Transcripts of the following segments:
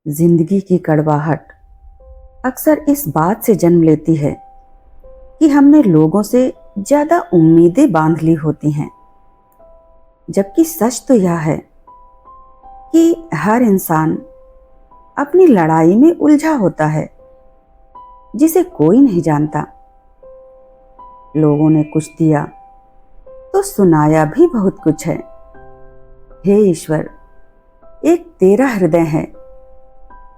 जिंदगी की कड़वाहट अक्सर इस बात से जन्म लेती है कि हमने लोगों से ज्यादा उम्मीदें बांध ली होती हैं, जबकि सच तो यह है कि हर इंसान अपनी लड़ाई में उलझा होता है जिसे कोई नहीं जानता। लोगों ने कुछ दिया तो सुनाया भी बहुत कुछ है। हे ईश्वर, एक तेरा हृदय है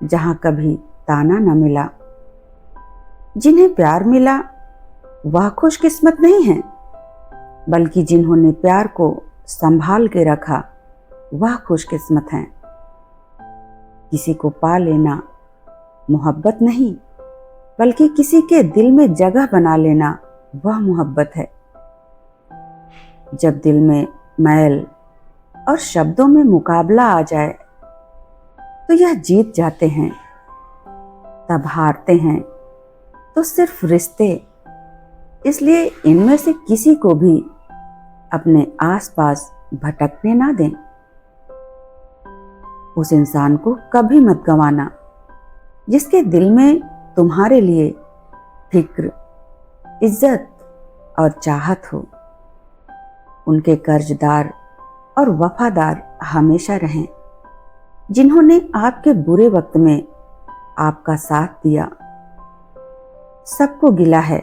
जहां कभी ताना न मिला। जिन्हें प्यार मिला वह खुशकिस्मत नहीं है, बल्कि जिन्होंने प्यार को संभाल के रखा वह खुशकिस्मत हैं। किसी को पा लेना मोहब्बत नहीं, बल्कि किसी के दिल में जगह बना लेना वह मोहब्बत है। जब दिल में मैल और शब्दों में मुकाबला आ जाए तो यह जीत जाते हैं, तब हारते हैं तो सिर्फ रिश्ते। इसलिए इनमें से किसी को भी अपने आसपास भटकने ना दें। उस इंसान को कभी मत गंवाना जिसके दिल में तुम्हारे लिए फिक्र, इज्जत और चाहत हो। उनके कर्जदार और वफादार हमेशा रहें, जिन्होंने आपके बुरे वक्त में आपका साथ दिया। सबको गिला है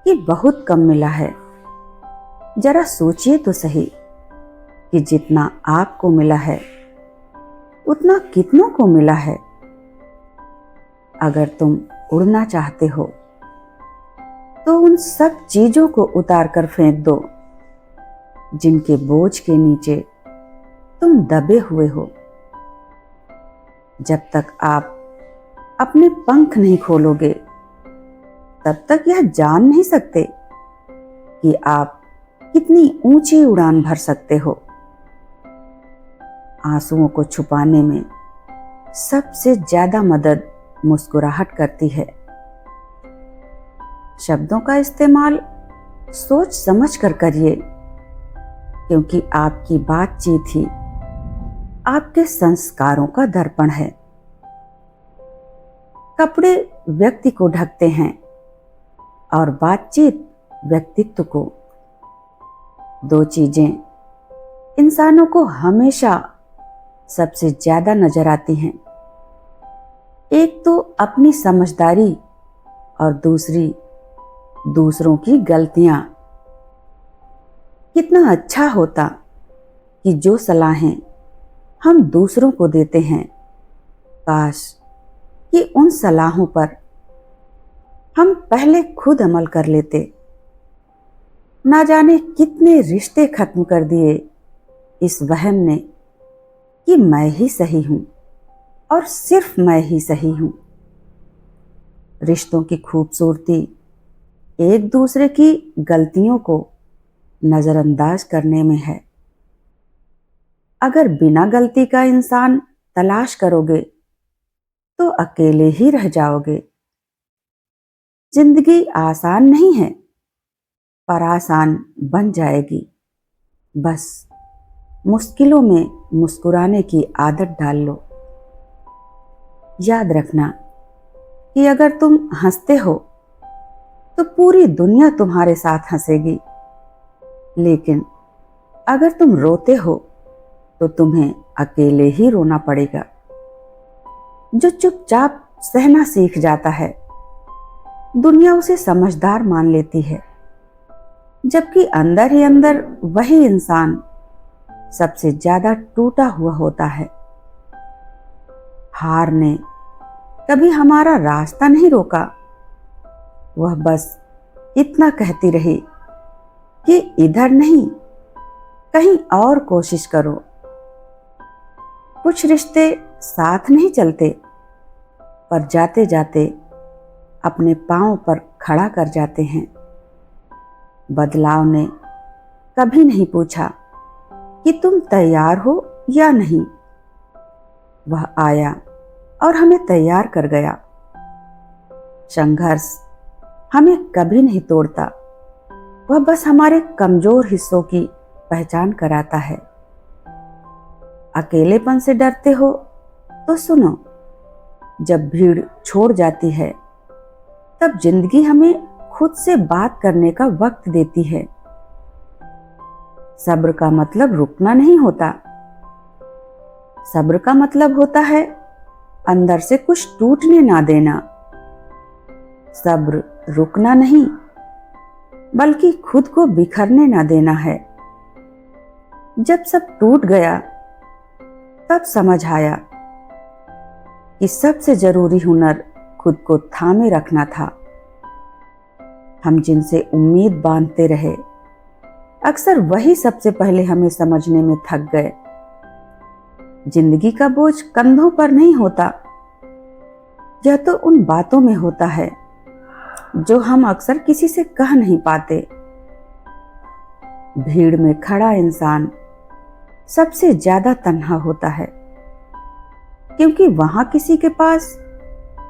कि बहुत कम मिला है। जरा सोचिए तो सही कि जितना आपको मिला है उतना कितनों को मिला है। अगर तुम उड़ना चाहते हो तो उन सब चीजों को उतार कर फेंक दो जिनके बोझ के नीचे तुम दबे हुए हो। जब तक आप अपने पंख नहीं खोलोगे तब तक यह जान नहीं सकते कि आप कितनी ऊंची उड़ान भर सकते हो। आंसुओं को छुपाने में सबसे ज्यादा मदद मुस्कुराहट करती है। शब्दों का इस्तेमाल सोच समझ कर करिए, क्योंकि आपकी बातचीत ही आपके संस्कारों का दर्पण है। कपड़े व्यक्ति को ढकते हैं और बातचीत व्यक्तित्व को। दो चीजें इंसानों को हमेशा सबसे ज्यादा नजर आती हैं, एक तो अपनी समझदारी और दूसरी दूसरों की गलतियां। कितना अच्छा होता कि जो सलाहें हम दूसरों को देते हैं, काश कि उन सलाहों पर हम पहले खुद अमल कर लेते। ना जाने कितने रिश्ते खत्म कर दिए इस वहम ने कि मैं ही सही हूं और सिर्फ मैं ही सही हूं। रिश्तों की खूबसूरती एक दूसरे की गलतियों को नजरअंदाज करने में है। अगर बिना गलती का इंसान तलाश करोगे तो अकेले ही रह जाओगे। जिंदगी आसान नहीं है, पर आसान बन जाएगी। बस मुश्किलों में मुस्कुराने की आदत डाल लो। याद रखना कि अगर तुम हंसते हो तो पूरी दुनिया तुम्हारे साथ हंसेगी, लेकिन अगर तुम रोते हो तो तुम्हें अकेले ही रोना पड़ेगा। जो चुपचाप सहना सीख जाता है, दुनिया उसे समझदार मान लेती है, जबकि अंदर ही अंदर वही इंसान सबसे ज्यादा टूटा हुआ होता है। हार ने कभी हमारा रास्ता नहीं रोका, वह बस इतना कहती रही कि इधर नहीं, कहीं और कोशिश करो। कुछ रिश्ते साथ नहीं चलते, पर जाते जाते अपने पांव पर खड़ा कर जाते हैं। बदलाव ने कभी नहीं पूछा कि तुम तैयार हो या नहीं, वह आया और हमें तैयार कर गया। संघर्ष हमें कभी नहीं तोड़ता, वह बस हमारे कमजोर हिस्सों की पहचान कराता है। अकेलेपन से डरते हो तो सुनो, जब भीड़ छोड़ जाती है तब जिंदगी हमें खुद से बात करने का वक्त देती है। सब्र का मतलब रुकना नहीं होता। सब्र का मतलब होता है अंदर से कुछ टूटने ना देना। सब्र रुकना नहीं बल्कि खुद को बिखरने ना देना है। जब सब टूट गया तब समझ आया कि सबसे जरूरी हुनर खुद को थामे रखना था। हम जिनसे उम्मीद बांधते रहे अक्सर वही सबसे पहले हमें समझने में थक गए। जिंदगी का बोझ कंधों पर नहीं होता, यह तो उन बातों में होता है जो हम अक्सर किसी से कह नहीं पाते। भीड़ में खड़ा इंसान सबसे ज्यादा तन्हा होता है, क्योंकि वहां किसी के पास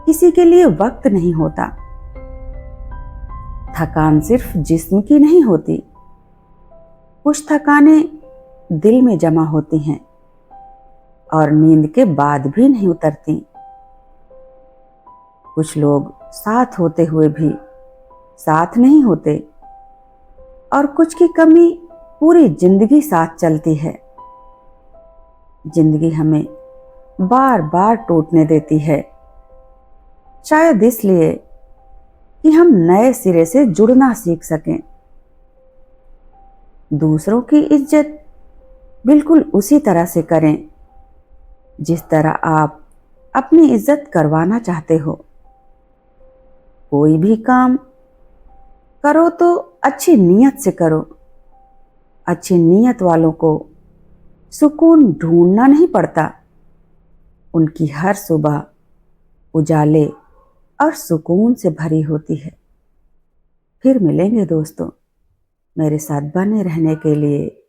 किसी के लिए वक्त नहीं होता। थकान सिर्फ जिस्म की नहीं होती, कुछ थकाने दिल में जमा होती हैं और नींद के बाद भी नहीं उतरती। कुछ लोग साथ होते हुए भी साथ नहीं होते और कुछ की कमी पूरी जिंदगी साथ चलती है। जिंदगी हमें बार बार टूटने देती है, शायद इसलिए कि हम नए सिरे से जुड़ना सीख सकें। दूसरों की इज्जत बिल्कुल उसी तरह से करें जिस तरह आप अपनी इज्जत करवाना चाहते हो। कोई भी काम करो तो अच्छी नीयत से करो। अच्छी नीयत वालों को सुकून ढूंढना नहीं पड़ता। उनकी हर सुबह उजाले और सुकून से भरी होती है। फिर मिलेंगे दोस्तों, मेरे साथ बने रहने के लिए